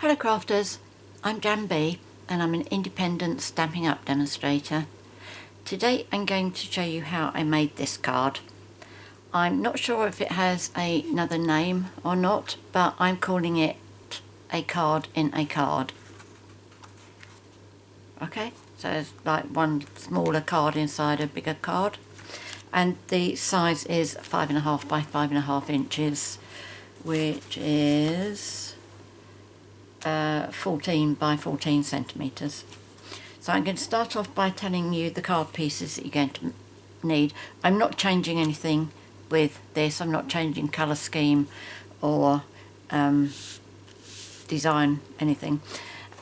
Hello crafters, I'm Jan B and I'm an independent Stampin' Up demonstrator. Today I'm going to show you how I made this card. I'm not sure if it has another name or not, but I'm calling it a card in a card. Okay, so it's like one smaller card inside a bigger card, and the size is 5.5 by 5.5 inches, which is 14 by 14 centimetres. So I'm going to start off by telling you the card pieces that you're going to need. I'm not changing anything with this. I'm not changing colour scheme or design, anything.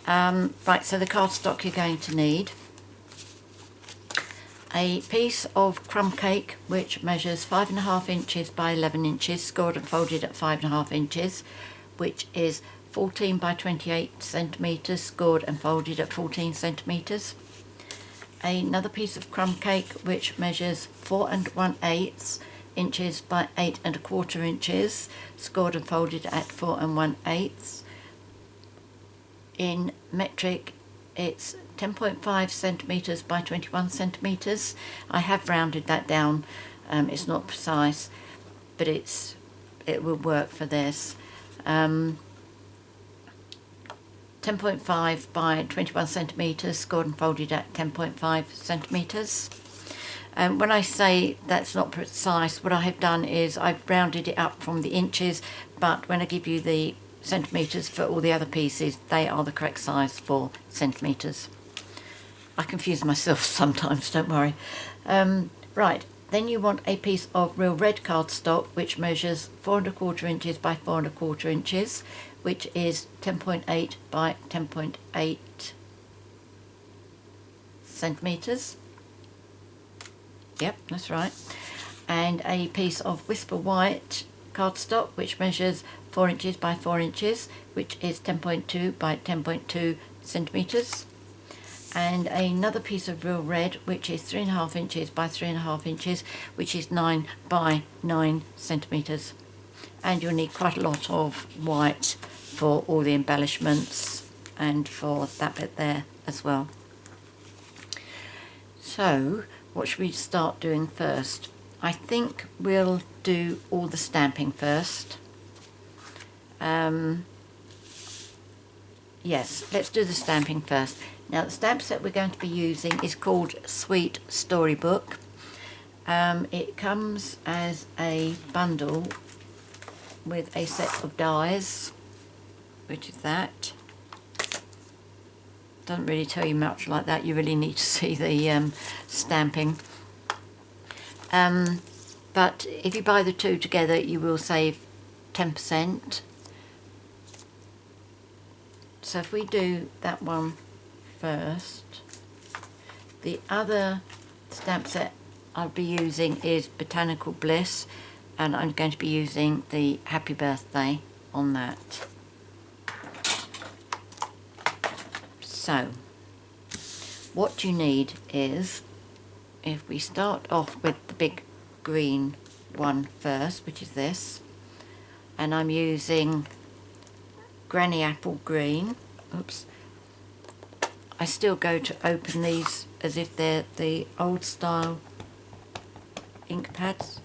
Right, so the cardstock you're going to need: a piece of crumb cake which measures 5.5 inches by 11 inches, scored and folded at 5.5 inches, which is 14 by 28 centimetres, scored and folded at 14 centimetres. Another piece of crumb cake which measures 4 1/8 inches by 8 1/4 inches, scored and folded at 4 1/8. In metric it's 10.5 centimetres by 21 centimetres. I have rounded that down, it's not precise, but it will work for this. 10.5 by 21 centimetres, scored and folded at 10.5 centimetres. When I say that's not precise, what I have done is I've rounded it up from the inches, but when I give you the centimetres for all the other pieces, they are the correct size for centimetres. I confuse myself sometimes, don't worry. Right, then you want a piece of real red cardstock which measures 4 1/4 inches by 4 1/4 inches, which is 10.8 by 10.8 centimetres. Yep, that's right. And a piece of Whisper White cardstock which measures 4 inches by 4 inches, which is 10.2 by 10.2 centimetres. And another piece of real red which is 3.5 inches by 3.5 inches, which is 9 by 9 centimetres. And you'll need quite a lot of white for all the embellishments and for that bit there as well. So what should we start doing first? I think we'll do all the stamping first. Yes, let's do the stamping first. Now the stamp set we're going to be using is called Sweet Storybook. It comes as a bundle with a set of dies, which is that. Doesn't really tell you much like that, you really need to see the stamping. But if you buy the two together you will save 10%. So if we do that one first, the other stamp set I'll be using is Botanical Bliss, and I'm going to be using the Happy Birthday on that. So what you need is, if we start off with the big green one first, which is this, and I'm using Granny Apple Green. Oops. I still go to open these as if they're the old style ink pads.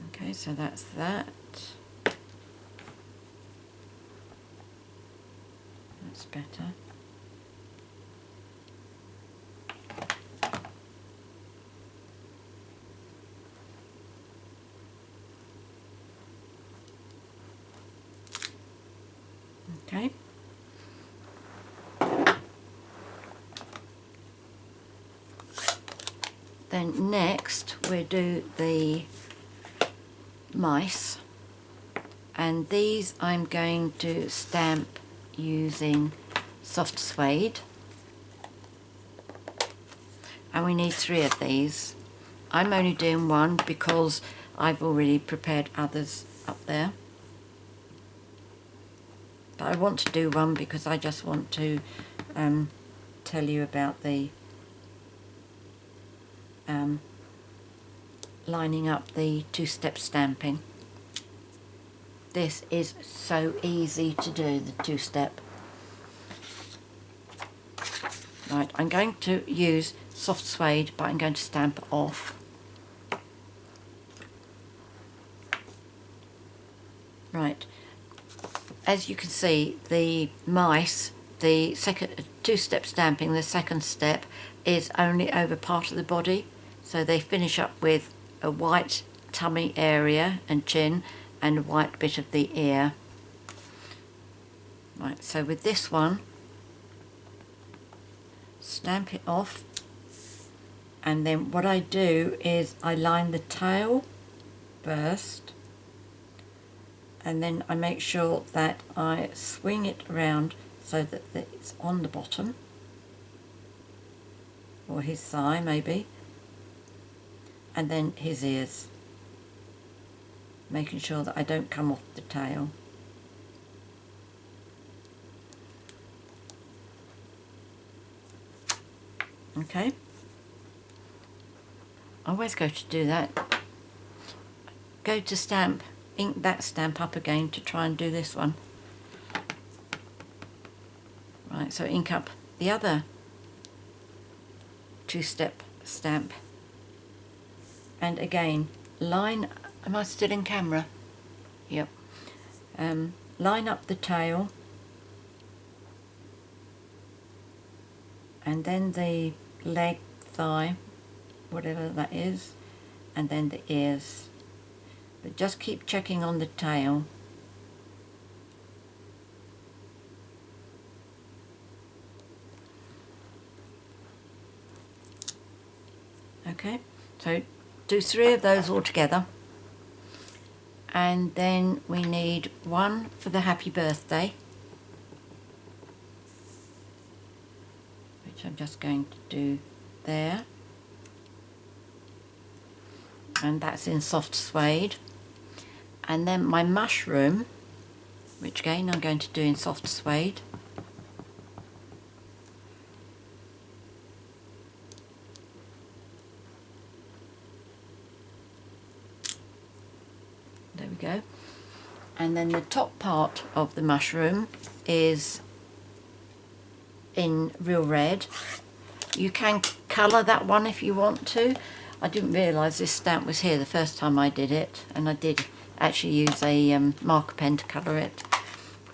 Okay, so that's that. That's better. Okay. Then next we'll do the mice, and these I'm going to stamp using soft suede, and we need 3 of these. I'm only doing one because I've already prepared others up there, but I want to do one because I just want to tell you about the lining up the two-step stamping. this is so easy to do, the two-step. Right, I'm going to use soft suede, but I'm going to stamp off. Right, as you can see, the mice, the second two-step stamping, the second step is only over part of the body, so they finish up with a white tummy area and chin and a white bit of the ear. Right, so with this one, stamp it off, and then what I do is I line the tail first, and then I make sure that I swing it around so that it's on the bottom, or his thigh maybe, and then his ears, making sure that I don't come off the tail. Okay, I always go to do that. Go to stamp, ink that stamp up again to try and do this one. Right, so ink up the other two-step stamp, and again line, am I still in camera? Yep. Line up the tail, and then the leg, thigh, whatever that is, and then the ears, but just keep checking on the tail. Okay, so do 3 of those all together, and then we need one for the happy birthday, which I'm just going to do there, and that's in soft suede. And then my mushroom, which again I'm going to do in soft suede. There we go. And then the top part of the mushroom is in real red. You can colour that one if you want to. I didn't realise this stamp was here the first time I did it, and I did actually use a marker pen to colour it.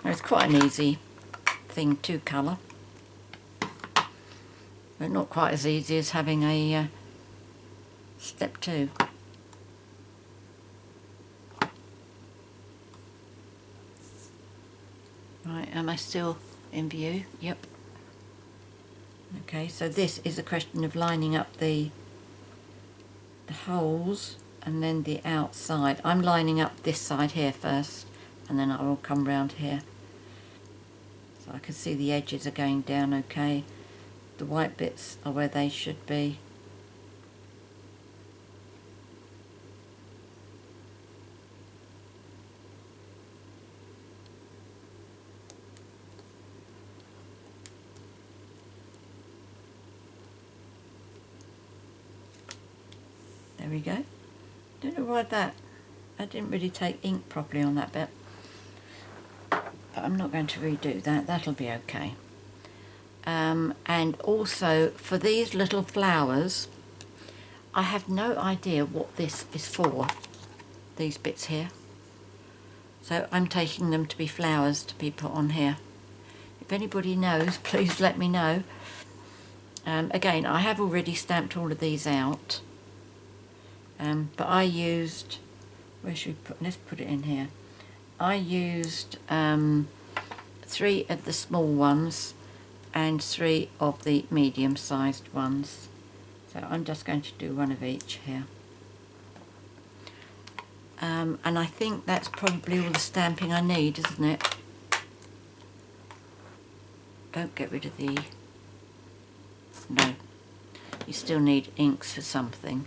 It's quite an easy thing to colour, but not quite as easy as having a step 2. Right, am I still in view? Yep. Okay, so this is a question of lining up the holes and then the outside. I'm lining up this side here first, and then I will come round here. So I can see the edges are going down okay. The white bits are where they should be. There we go. Don't know why I didn't really take ink properly on that bit. But I'm not going to redo that, that'll be okay. And also for these little flowers, I have no idea what this is for, these bits here. So I'm taking them to be flowers to be put on here. If anybody knows, please let me know. Again, I have already stamped all of these out. But I used, where should we put, let's put it in here. I used 3 of the small ones and 3 of the medium-sized ones. So I'm just going to do one of each here. And I think that's probably all the stamping I need, isn't it? Don't get rid of the, no, you still need inks for something.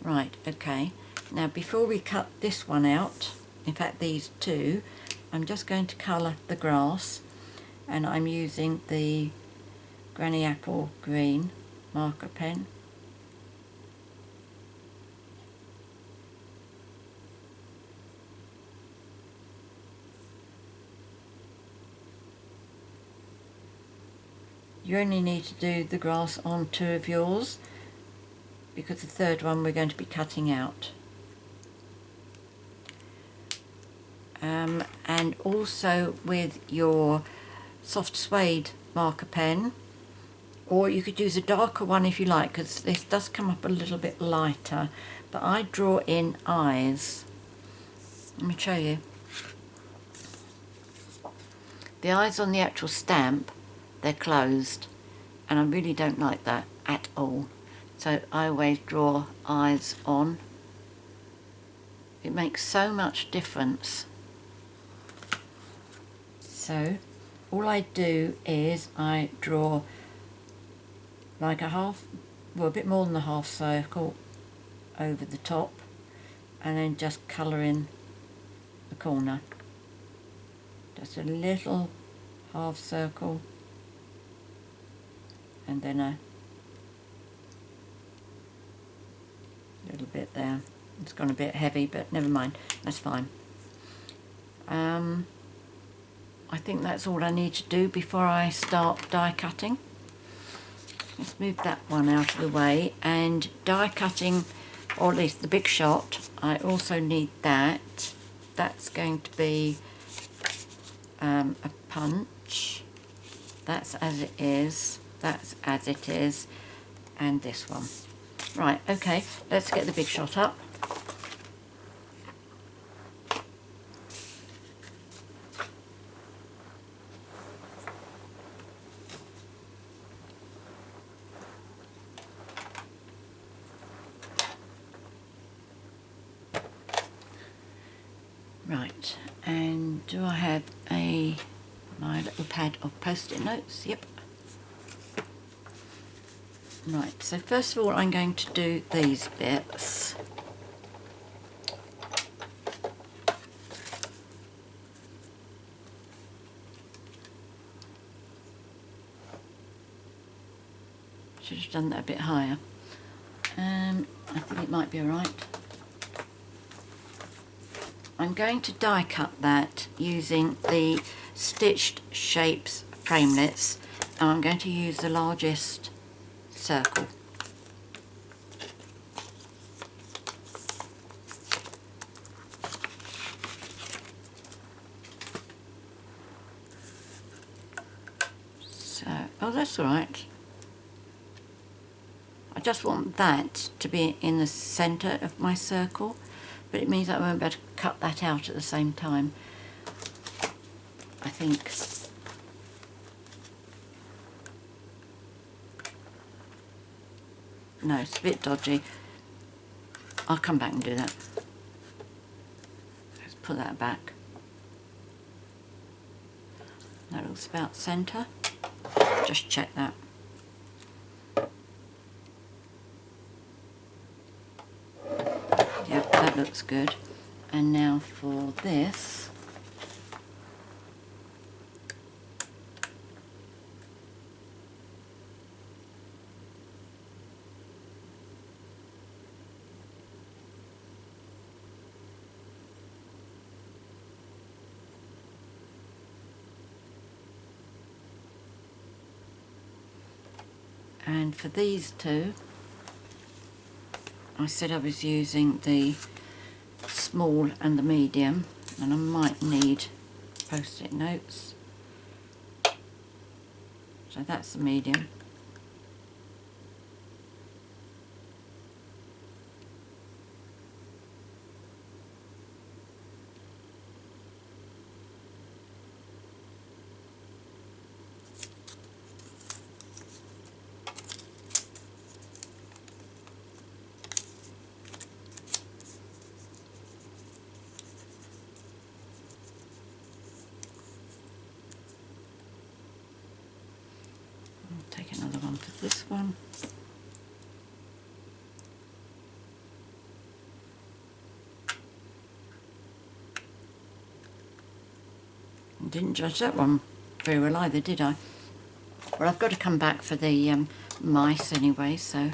Right, okay. Now before we cut this one out, in fact these 2, I'm just going to colour the grass, and I'm using the Granny Apple Green marker pen. You only need to do the grass on 2 of yours, because the third one we're going to be cutting out. And also with your soft suede marker pen, or you could use a darker one if you like, because this does come up a little bit lighter, but I draw in eyes. Let me show you. The eyes on the actual stamp, they're closed, and I really don't like that at all. So I always draw eyes on. It makes so much difference. So all I do is I draw like a half, well, a bit more than a half circle over the top, and then just colour in the corner. Just a little half circle, and then a little bit there. It's gone a bit heavy, but never mind, that's fine. I think that's all I need to do before I start die cutting. Let's move that one out of the way. And die cutting, or at least the big shot, I also need that. That's going to be a punch. That's as it is. That's as it is. And this one. Right, okay, let's get the big shot up. Right, and do I have my little pad of post-it notes? Yep. Right, so first of all I'm going to do these bits. Should have done that a bit higher. I think it might be alright. I'm going to die cut that using the Stitched Shapes framelits, and I'm going to use the largest circle. So, oh, that's all right. I just want that to be in the centre of my circle, but it means that I won't be able to cut that out at the same time, I think. No, it's a bit dodgy. I'll come back and do that. Let's put that back. That looks about centre. Just check that. Yep, that looks good. And now for this. And for these two, I said I was using the small and the medium, and I might need post-it notes. So that's the medium. Take another one for this one. Didn't judge that one very well either, did I? Well, I've got to come back for the mice anyway, so...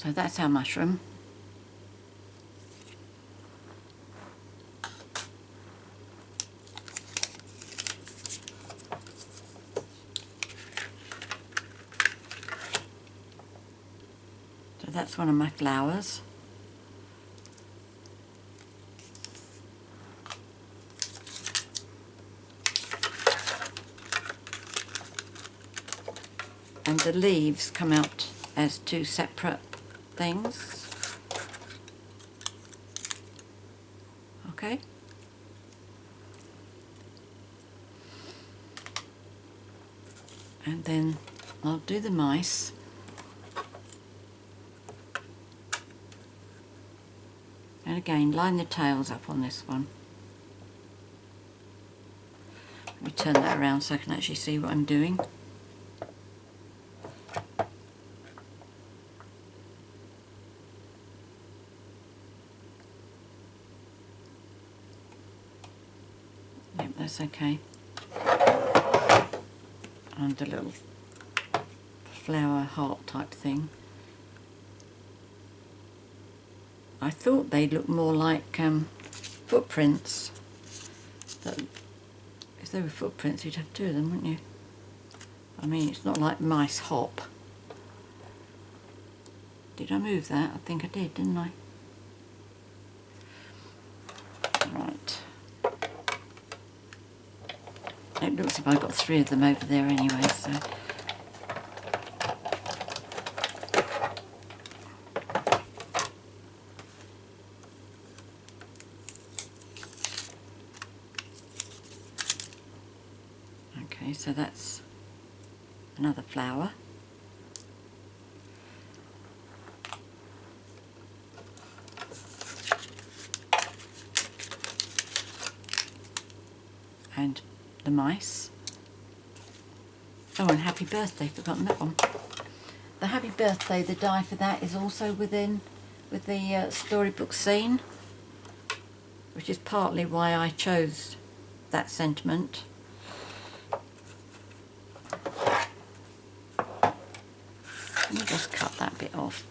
So that's our mushroom. So that's one of my flowers. And the leaves come out as two separate things. Okay. And then I'll do the mice. And again, line the tails up on this one. Let me turn that around so I can actually see what I'm doing. Yep, that's okay. And a little flower heart type thing. I thought they'd look more like footprints. That if they were footprints, you'd have two of them, wouldn't you? I mean, it's not like mice hop. Did I move that? I think I did, didn't I? Right. It looks like I've got three of them over there anyway, so. Okay, so that's another flower. And the mice. Oh, and happy birthday, forgotten that one. The happy birthday, the die for that is also with the Storybook Scene, which is partly why I chose that sentiment. Let me just cut that bit off.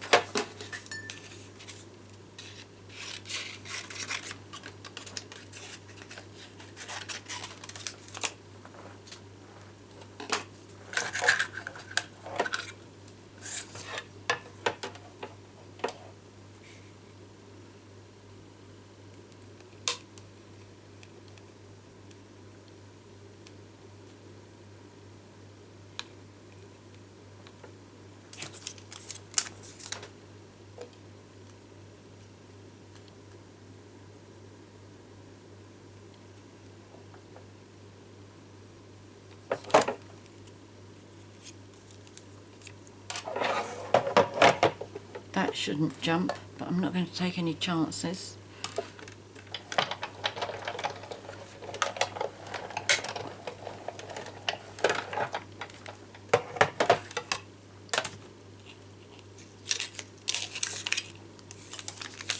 That shouldn't jump, but I'm not going to take any chances.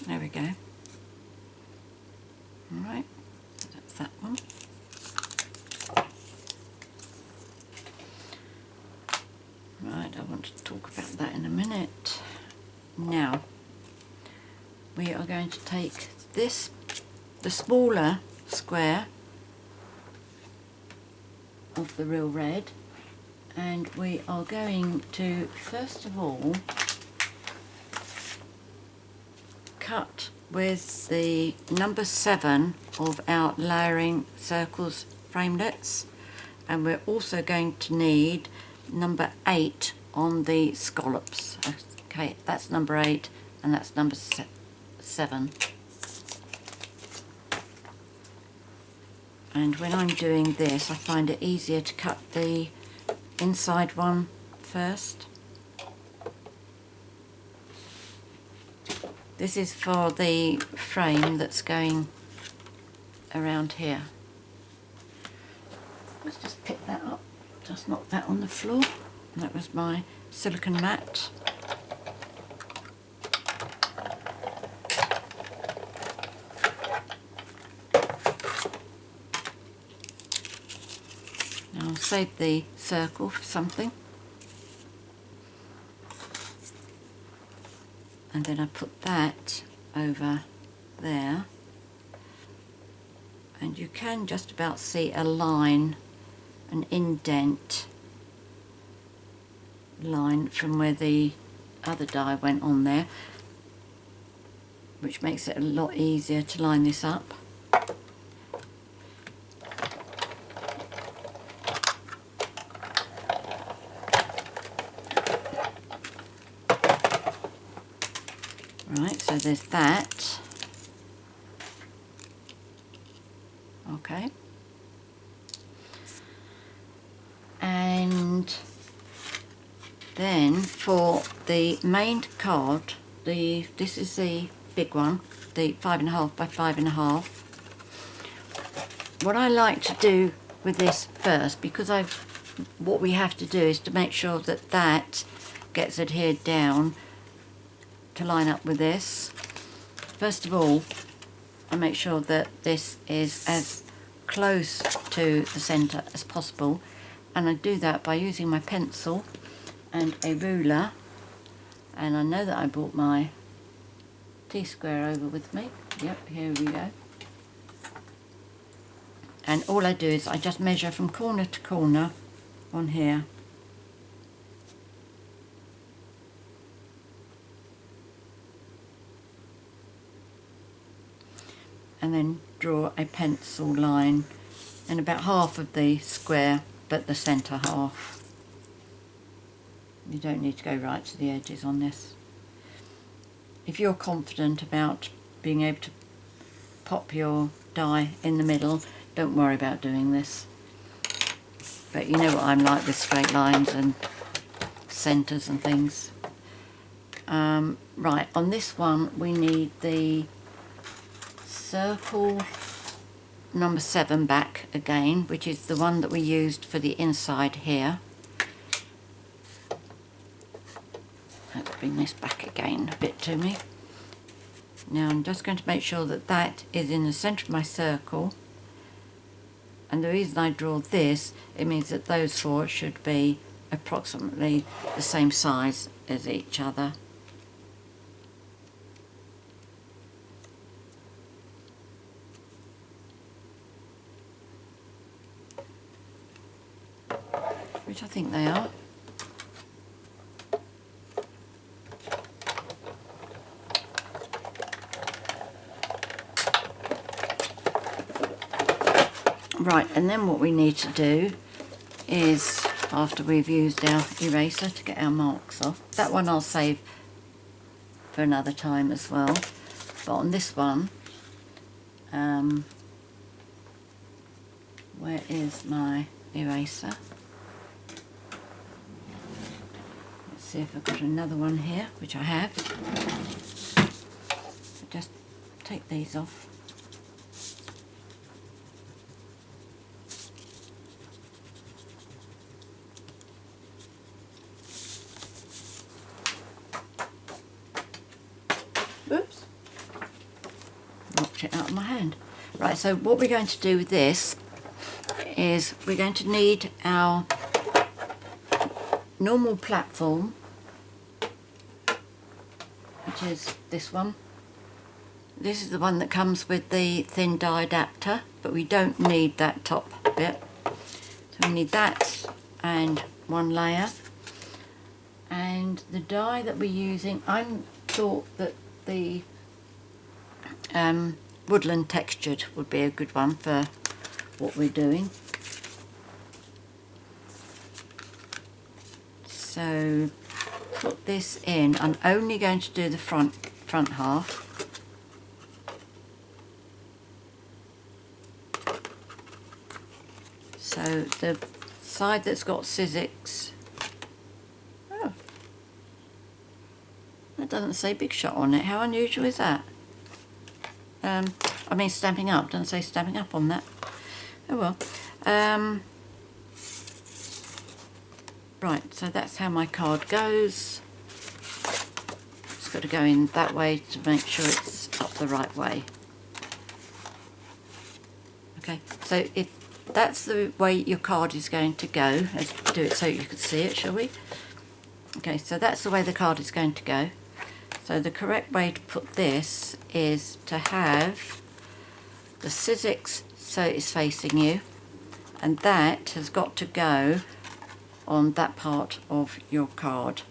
There we go. Alright, that's that one. Right, I want to talk about that in a minute. Now, we are going to take this, the smaller square of the real red, and we are going to, first of all, cut with the number 7 of our layering circles framelets, and we're also going to need number 8 on the scallops. Okay, that's number 8 and that's number 7. And when I'm doing this, I find it easier to cut the inside one first. This is for the frame that's going around here. Let's just pick that up, just knock that on the floor. And that was my silicone mat. Now I'll save the circle for something. and then I put that over there, and you can just about see a line, an indent line from where the other die went on there, which makes it a lot easier to line this up. Right, so there's that. Okay. And then for the main card, this is the big one, the 5.5 by 5.5. What I like to do with this first, because what we have to do is to make sure that that gets adhered down to line up with this. First of all, I make sure that this is as close to the centre as possible, and I do that by using my pencil and a ruler. And I know that I brought my T-square over with me. Yep, here we go. And all I do is I just measure from corner to corner on here. And then draw a pencil line in about half of the square, but the centre half. You don't need to go right to the edges on this. If you're confident about being able to pop your die in the middle, don't worry about doing this. But you know what I'm like with straight lines and centres and things. Right, on this one we need the circle number 7 back again, which is the one that we used for the inside here. Let's bring this back again a bit to me. Now I'm just going to make sure that that is in the centre of my circle, and the reason I draw this, it means that those four should be approximately the same size as each other. Which I think they are. Right, and then what we need to do is, after we've used our eraser to get our marks off, that one I'll save for another time as well, but on this one, where is my eraser? Let's see if I've got another one here, which I have. Just take these off. Oops, knocked it out of my hand. Right, so what we're going to do with this is we're going to need our normal platform, which is this one. This is the one that comes with the thin die adapter, but we don't need that top bit. So we need that and one layer. And the die that we're using, I thought that the woodland textured would be a good one for what we're doing. So put this in. I'm only going to do the front half. So the side that's got Sizzix, oh, that doesn't say Big Shot on it. How unusual is that? I mean Stamping Up, doesn't say Stamping Up on that. Oh well. Right, so that's how my card goes. It's got to go in that way to make sure it's up the right way. Okay, so if that's the way your card is going to go, let's do it so you can see it, shall we? Okay, so that's the way the card is going to go. So the correct way to put this is to have the Sizzix so it's facing you, and that has got to go on that part of your card.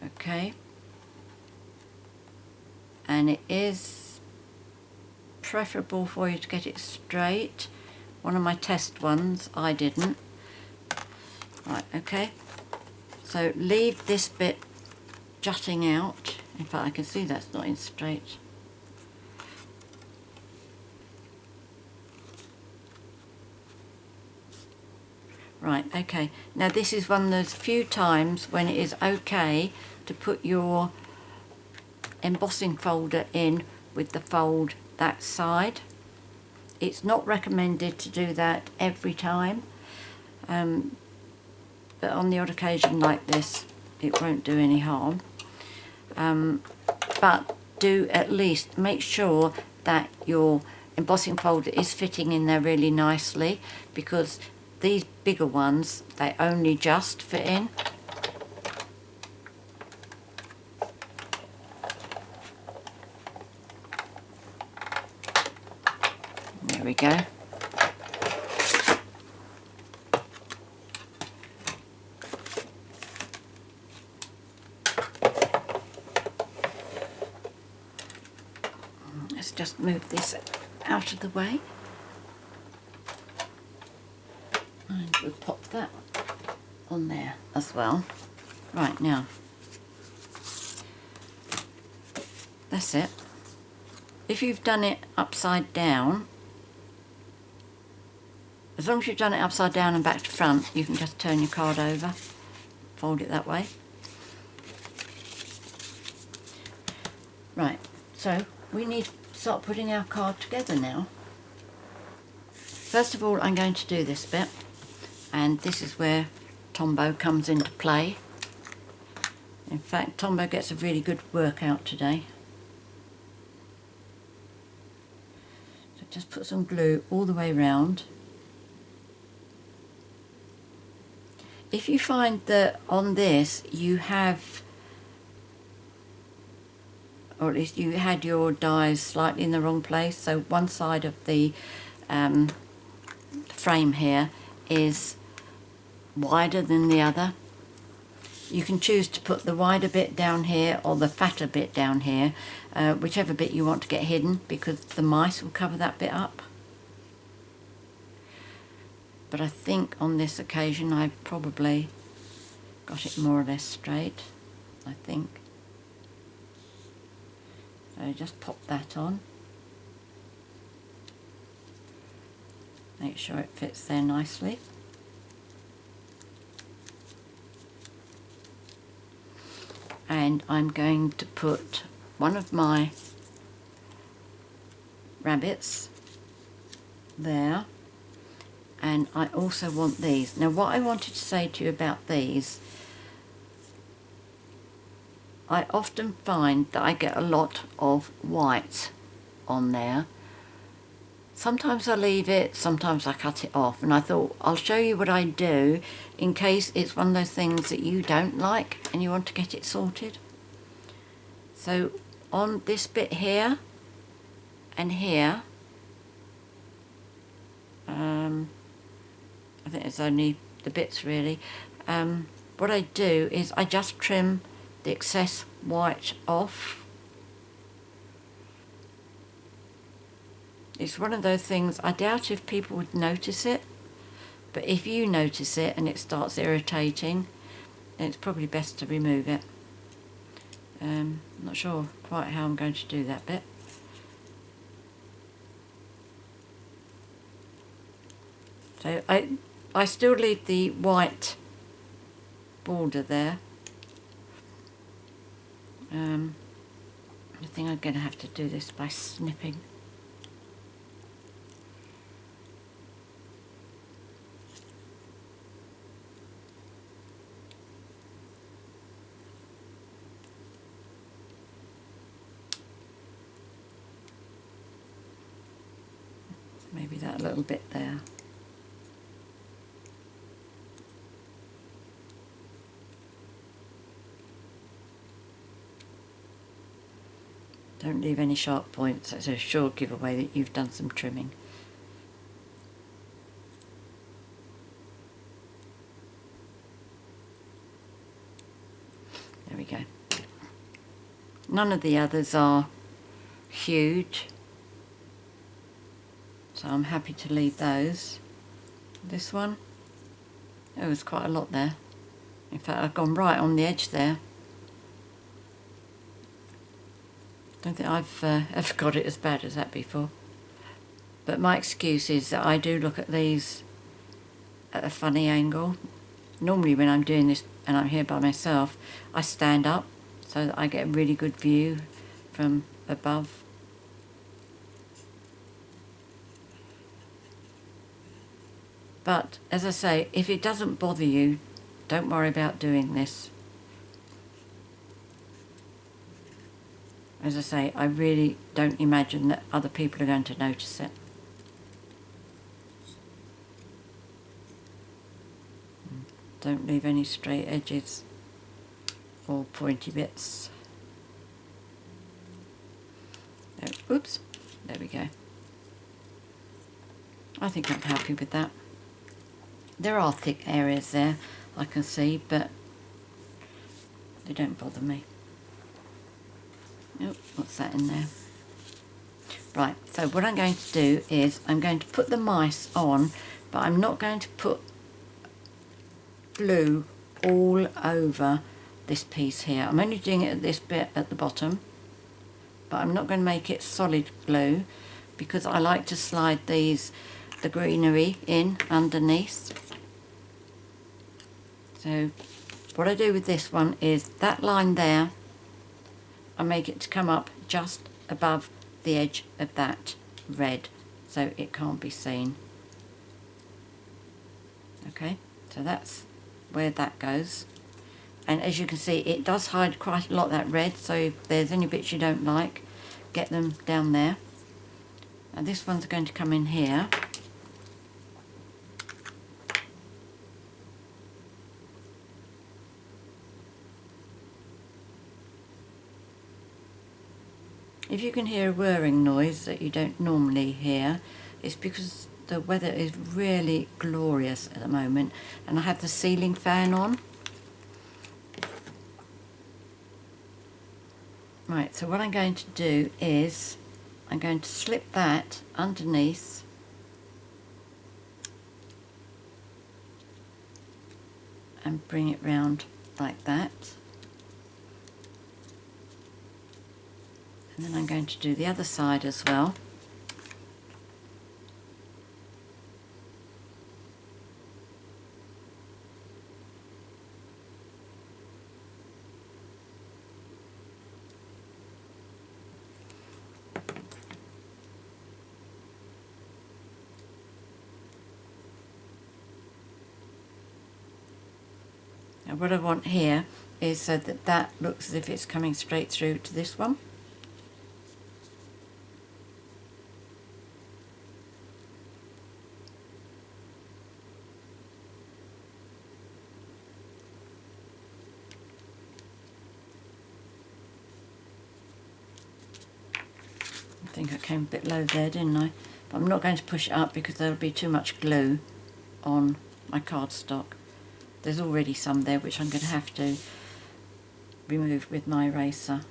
Okay, and it is preferable for you to get it straight. One of my test ones I didn't. Right, okay, so leave this bit jutting out. In fact, I can see that's not in straight. Right, okay, now this is one of those few times when it is okay to put your embossing folder in with the fold that side. It's not recommended to do that every time, but on the odd occasion like this it won't do any harm. But do at least make sure that your embossing folder is fitting in there really nicely, because these bigger ones, they only just fit in. There we go. Let's just move this out of the way. And we'll pop that on there as well. Right, now, that's it. If you've done it upside down, as long as you've done it upside down and back to front, you can just turn your card over, fold it that way. Right, so we need to start putting our card together now. First of all, I'm going to do this bit, and this is where Tombow comes into play. In fact, Tombow gets a really good workout today. So just put some glue all the way round. If you find that on this you have, or at least you had your dies slightly in the wrong place, so one side of the frame here is wider than the other, you can choose to put the wider bit down here or the fatter bit down here, whichever bit you want to get hidden, because the mice will cover that bit up. But I think on this occasion I've probably got it more or less straight, I think. So just pop that on. Make sure it fits there nicely. And I'm going to put one of my rabbits there, and I also want these. Now what I wanted to say to you about these, I often find that I get a lot of white on there. Sometimes I leave it, sometimes I cut it off, and I thought I'll show you what I do in case it's one of those things that you don't like and you want to get it sorted. So on this bit here and here, I think it's only the bits really, what I do is I just trim the excess white off. It's one of those things, I doubt if people would notice it, but if you notice it and it starts irritating, then it's probably best to remove it. I'm not sure quite how I'm going to do that bit. So I still leave the white border there. I think I'm going to have to do this by snipping. Maybe that little bit there. Don't leave any sharp points. That's a sure giveaway that you've done some trimming. There we go. None of the others are huge, so I'm happy to leave those. This one, there was quite a lot there. In fact, I've gone right on the edge there. Don't think I've ever got it as bad as that before. But my excuse is that I do look at these at a funny angle. Normally when I'm doing this and I'm here by myself, I stand up so that I get a really good view from above. But as I say, if it doesn't bother you, don't worry about doing this. As I say, I really don't imagine that other people are going to notice it. Don't leave any straight edges or pointy bits. Oh, oops, there we go. I think I'm happy with that. There are thick areas there, I can see, but they don't bother me. Oh, what's that in there? Right, so what I'm going to do is I'm going to put the mice on, but I'm not going to put glue all over this piece here. I'm only doing it at this bit at the bottom, but I'm not going to make it solid glue because I like to slide the greenery in underneath. So what I do with this one is that line there, I make it to come up just above the edge of that red so it can't be seen. Okay, so that's where that goes, and as you can see it does hide quite a lot of that red, so if there's any bits you don't like, get them down there. And this one's going to come in here. If you can hear a whirring noise that you don't normally hear, it's because the weather is really glorious at the moment and I have the ceiling fan on. Right, so what I'm going to do is I'm going to slip that underneath and bring it round like that. And then I'm going to do the other side as well. Now what I want here is so that that looks as if it's coming straight through to this one. I think I came a bit low there, didn't I? But I'm not going to push it up because there'll be too much glue on my cardstock. There's already some there which I'm going to have to remove with my eraser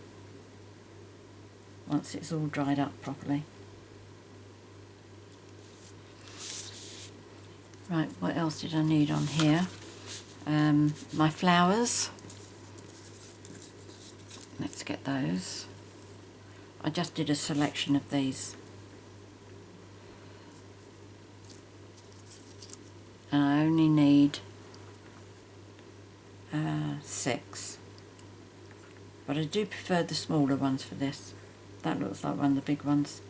once it's all dried up properly. Right, what else did I need on here? My flowers. Let's get those. I just did a selection of these. And I only need 6. But I do prefer the smaller ones for this. That looks like one of the big ones.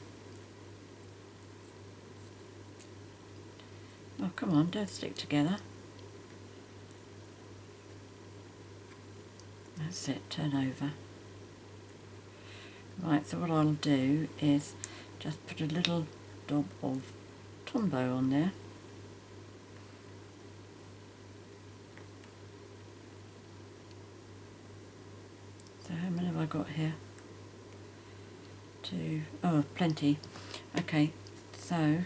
Oh, come on, don't stick together. That's it, turn over. Right, so what I'll do is just put a little dab of Tombow on there. So how many have I got here? 2, oh, plenty. Okay, so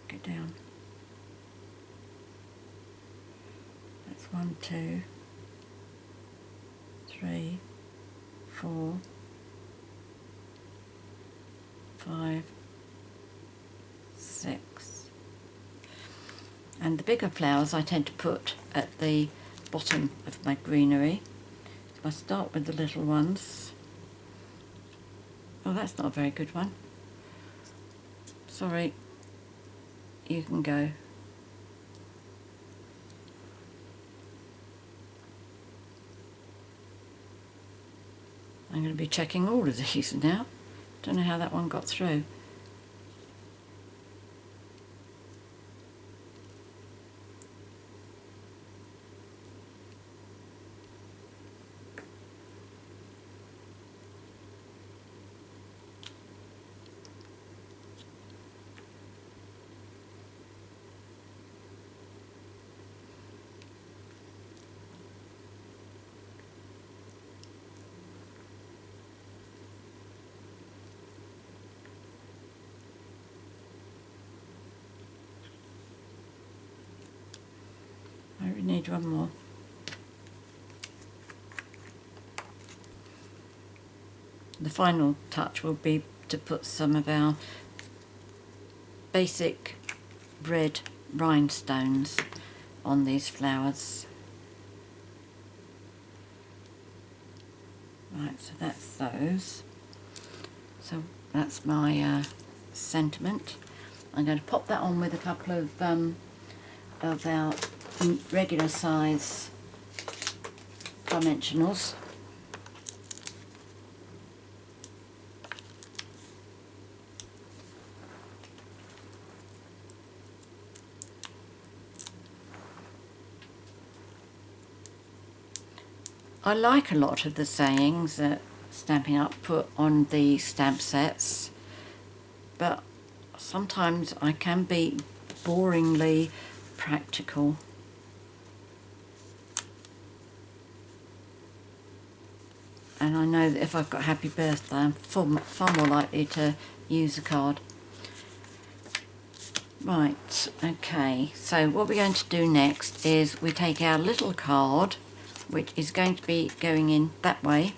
get down. That's 1, 2, 3, 4, 5, 6. And the bigger flowers I tend to put at the bottom of my greenery. So I start with the little ones. Oh, that's not a very good one. Sorry, you can go. I'm going to be checking all of these now. Don't know how that one got through. We need one more. The final touch will be to put some of our basic red rhinestones on these flowers. Right, so that's those. So that's my sentiment. I'm going to pop that on with a couple of our regular size dimensionals. I like a lot of the sayings that Stampin' Up put on the stamp sets, but sometimes I can be boringly practical. And I know that if I've got happy birthday, I'm far more likely to use a card. Right, okay, so what we're going to do next is we take our little card, which is going to be going in that way.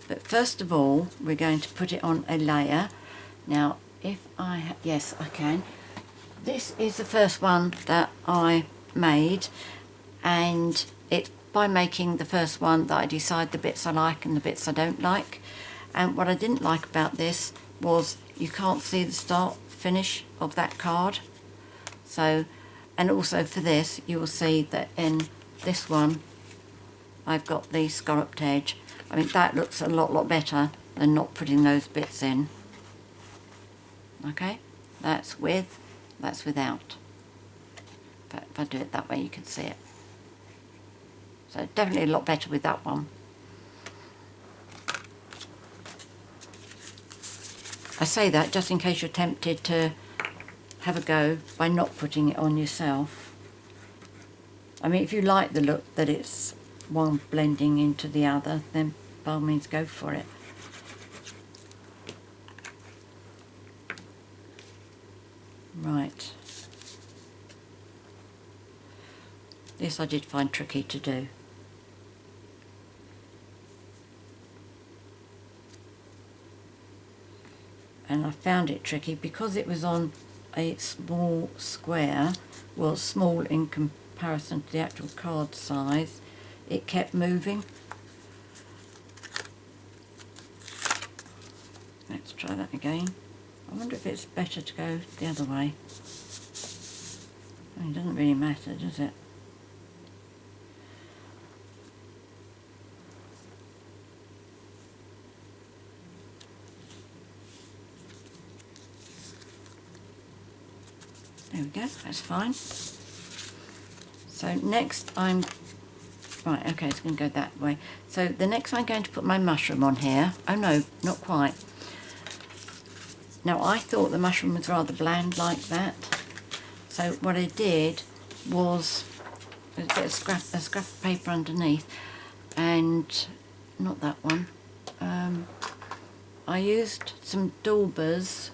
But first of all, we're going to put it on a layer. Now, if I, yes, I can. This is the first one that I made, and it's by making the first one that I decide the bits I like and the bits I don't like. And what I didn't like about this was you can't see the start finish of that card. So, and also for this, you will see that in this one, I've got the scalloped edge. I mean, that looks a lot better than not putting those bits in. Okay, that's with, that's without. But if I do it that way, you can see it. So definitely a lot better with that one. I say that just in case you're tempted to have a go by not putting it on yourself. I mean, if you like the look that it's one blending into the other, then by all means go for it. Right. This I did find tricky to do. And I found it tricky because it was on a small square, well, small in comparison to the actual card size. It kept moving. Let's try that again. I wonder if it's better to go the other way. I mean, it doesn't really matter, does it? There we go, that's fine. So next I'm, right, okay, it's going to go that way. So the next I'm going to put my mushroom on here. Oh no, not quite. Now I thought the mushroom was rather bland like that. So what I did was, there's a bit of scrap of paper underneath. and not that one. I used some daubers,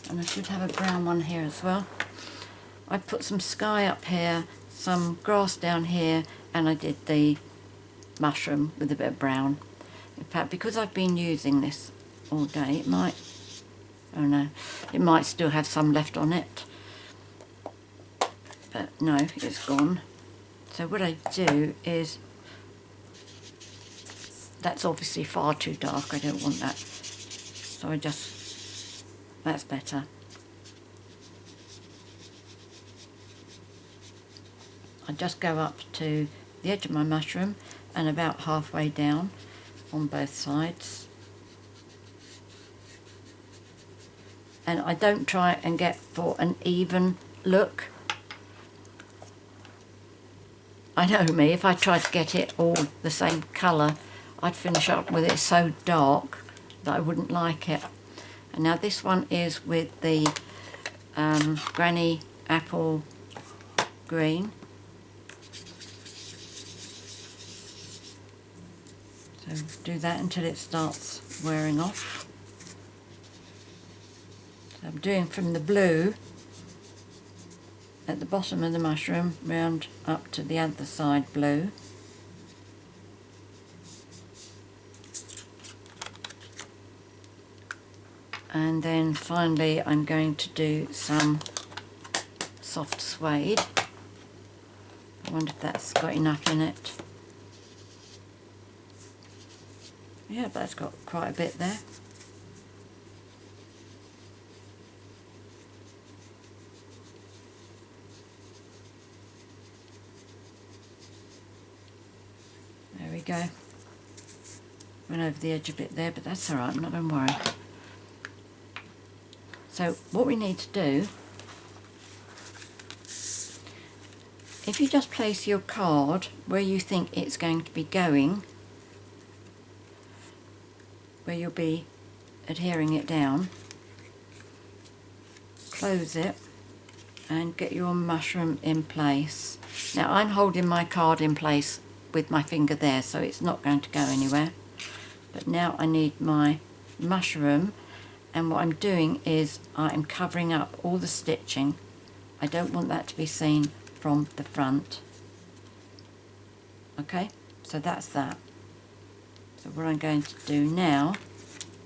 and I should have a brown one here as well. I put some sky up here, some grass down here, and I did the mushroom with a bit of brown. In fact, because I've been using this all day, it might, oh no, it might still have some left on it, but no, it's gone. So what I do is, that's obviously far too dark, I don't want that, so I just, that's better. I just go up to the edge of my mushroom and about halfway down on both sides, and I don't try and get for an even look. I know me, if I tried to get it all the same colour, I'd finish up with it so dark that I wouldn't like it. And now this one is with the Granny Apple Green. So do that until it starts wearing off. So I'm doing from the blue at the bottom of the mushroom round up to the other side blue. And then finally I'm going to do some soft suede. I wonder if that's got enough in it. Yeah, that's got quite a bit there. There we go. Went over the edge a bit there, but that's alright, I'm not going to worry. So what we need to do, if you just place your card where you think it's going to be going, where you'll be adhering it down, close it and get your mushroom in place. Now I'm holding my card in place with my finger there, so it's not going to go anywhere. But now I need my mushroom, and what I'm doing is I'm covering up all the stitching. I don't want that to be seen from the front. Okay, so that's that. So what I'm going to do now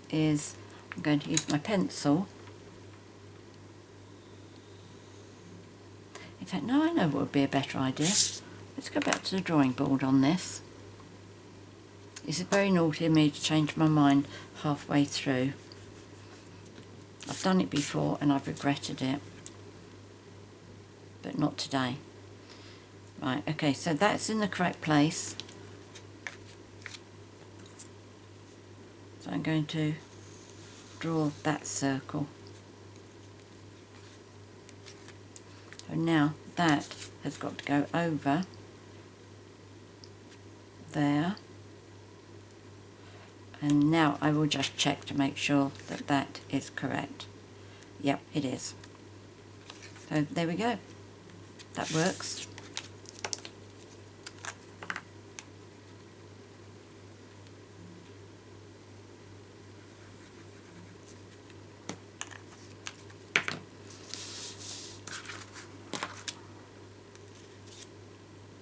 is I'm going to use my pencil. In fact, no, I know what would be a better idea. Let's go back to the drawing board on this. It's very naughty of me to change my mind halfway through. I've done it before and I've regretted it, but not today. Right, okay, so that's in the correct place. So I'm going to draw that circle. So now that has got to go over there. And now I will just check to make sure that that is correct. Yep, it is. So there we go. That works.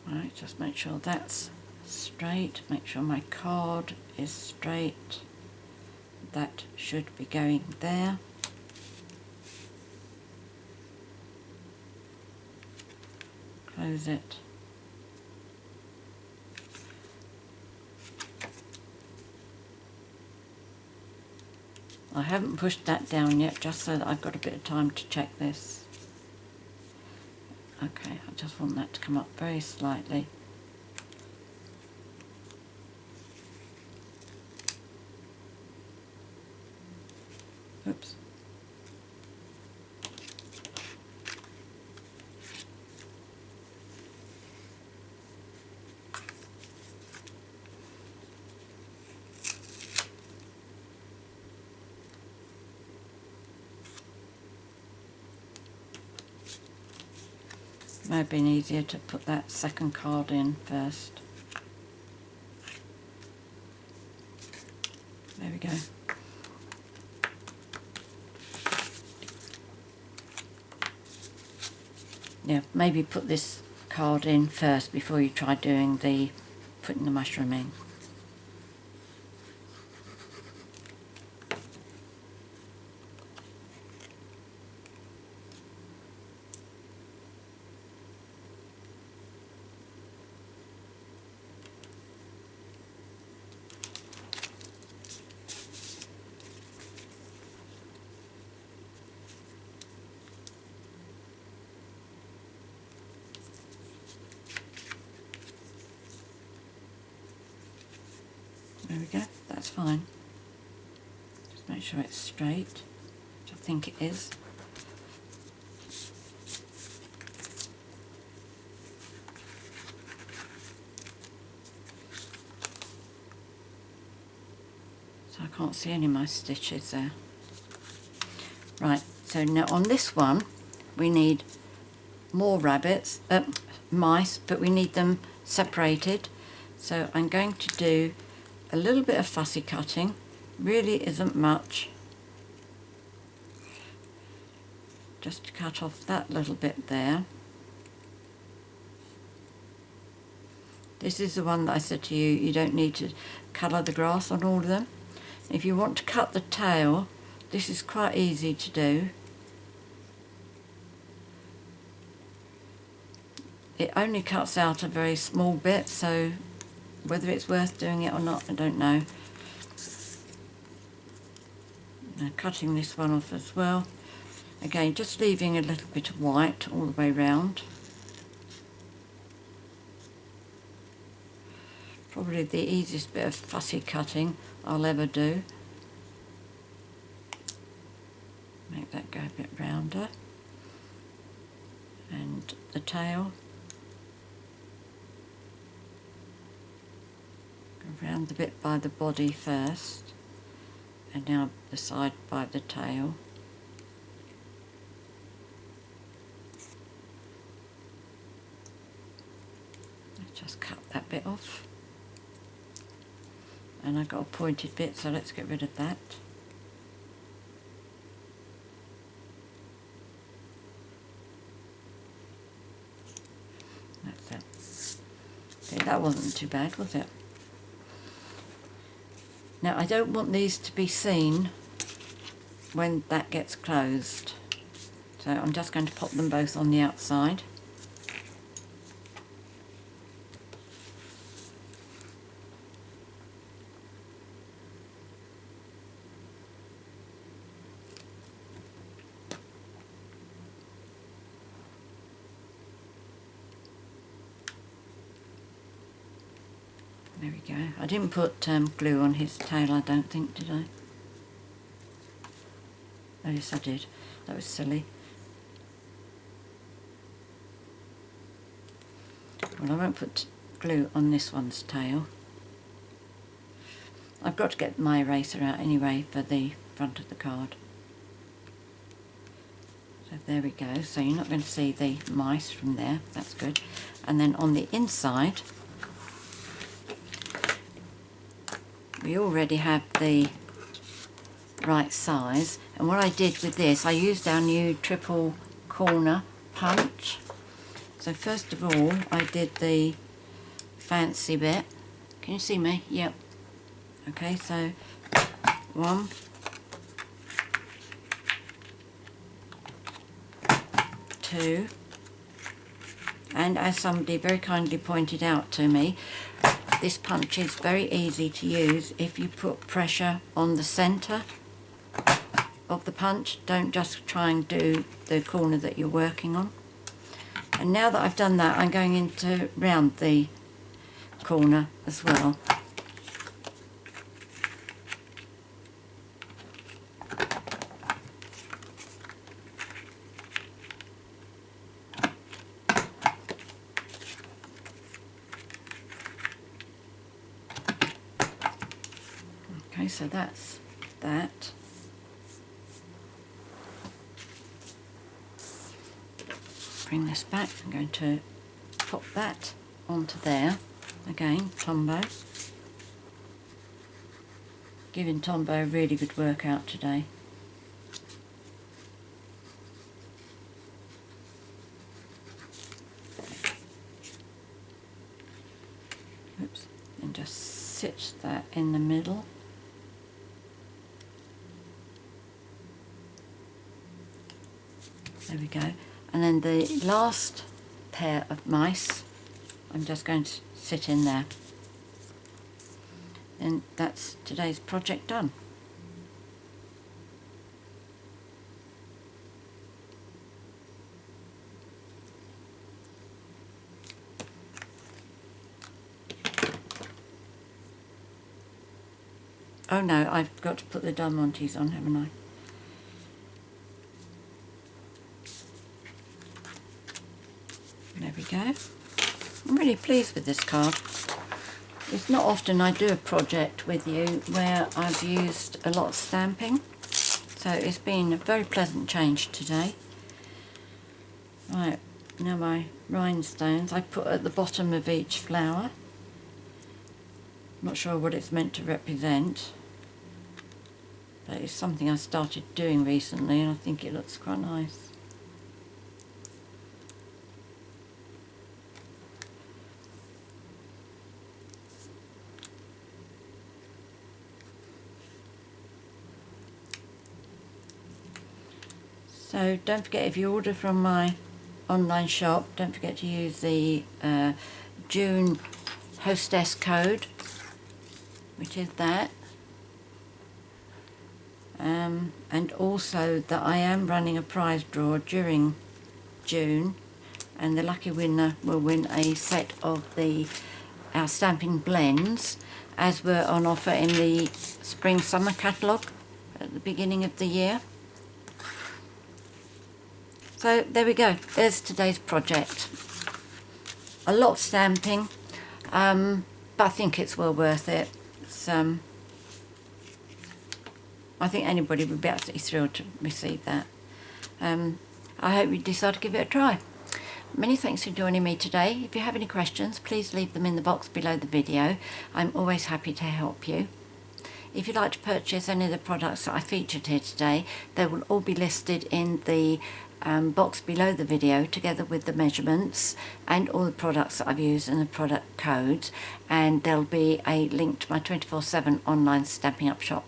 Right, just make sure that's straight, make sure my card is straight. That should be going there. Close it. I haven't pushed that down yet, just so that I've got a bit of time to check this. Okay, I just want that to come up very slightly. Oops. It may have been easier to put that second card in first. There we go. Yeah, maybe put this card in first before you try doing the putting the mushroom in. There we go, that's fine. Just make sure it's straight, which I think it is. So I can't see any of my stitches there. Right, so now on this one we need more rabbits, mice, but we need them separated. So I'm going to do a little bit of fussy cutting, really isn't much, just to cut off that little bit there. This is the one that I said to you, you don't need to colour the grass on all of them. If you want to cut the tail, this is quite easy to do. It only cuts out a very small bit, so whether it's worth doing it or not, I don't know. Now cutting this one off as well. Again, just leaving a little bit of white all the way round. Probably the easiest bit of fussy cutting I'll ever do. Make that go a bit rounder. And the tail. Go round the bit by the body first. And now the side by the tail. Let's just cut that bit off. And I've got a pointed bit, so let's get rid of that. That's it. Okay, that wasn't too bad, was it? Now I don't want these to be seen when that gets closed, so I'm just going to pop them both on the outside. There we go. I didn't put glue on his tail, I don't think, did I? Oh yes, I did. That was silly. Well, I won't put glue on this one's tail. I've got to get my eraser out anyway for the front of the card. So there we go. So you're not going to see the mice from there. That's good. And then on the inside, we already have the right size, and what I did with this, I used our new triple corner punch. So first of all I did the fancy bit. Can you see me? Yep. Okay, so 1, 2, and as somebody very kindly pointed out to me, this punch is very easy to use if you put pressure on the centre of the punch. Don't just try and do the corner that you're working on. And now that I've done that, I'm going into round the corner as well. Okay, so that's that. Bring this back. I'm going to pop that onto there. Again, combo. Giving Tombo a really good workout today. Oops, and just sit that in the middle. There we go. And then the last pair of mice, I'm just going to sit in there. And that's today's project done. Oh no, I've got to put the Del Montes on, haven't I? There we go. I'm really pleased with this card. It's not often I do a project with you where I've used a lot of stamping, so it's been a very pleasant change today. Right, now my rhinestones I put at the bottom of each flower. Not sure what it's meant to represent, but it's something I started doing recently and I think it looks quite nice. So don't forget, if you order from my online shop, don't forget to use the June HOSTESS code, which is that. And also that I am running a prize draw during June, and the lucky winner will win a set of our stamping blends, as were on offer in the spring summer catalogue at the beginning of the year. So there we go, there's today's project. A lot of stamping, but I think it's well worth it. It's, I think anybody would be absolutely thrilled to receive that. I hope you decide to give it a try. Many thanks for joining me today. If you have any questions, please leave them in the box below the video. I'm always happy to help you. If you'd like to purchase any of the products that I featured here today, they will all be listed in the box below the video, together with the measurements and all the products that I've used and the product codes, and there'll be a link to my 24/7 online Stampin' Up shop.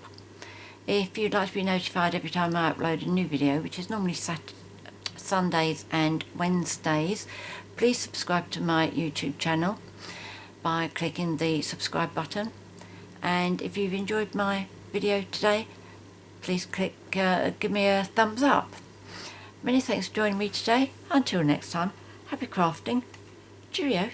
If you'd like to be notified every time I upload a new video, which is normally Sundays and Wednesdays, please subscribe to my YouTube channel by clicking the subscribe button. And if you've enjoyed my video today, please give me a thumbs up. Many thanks for joining me today. Until next time, happy crafting. Cheerio.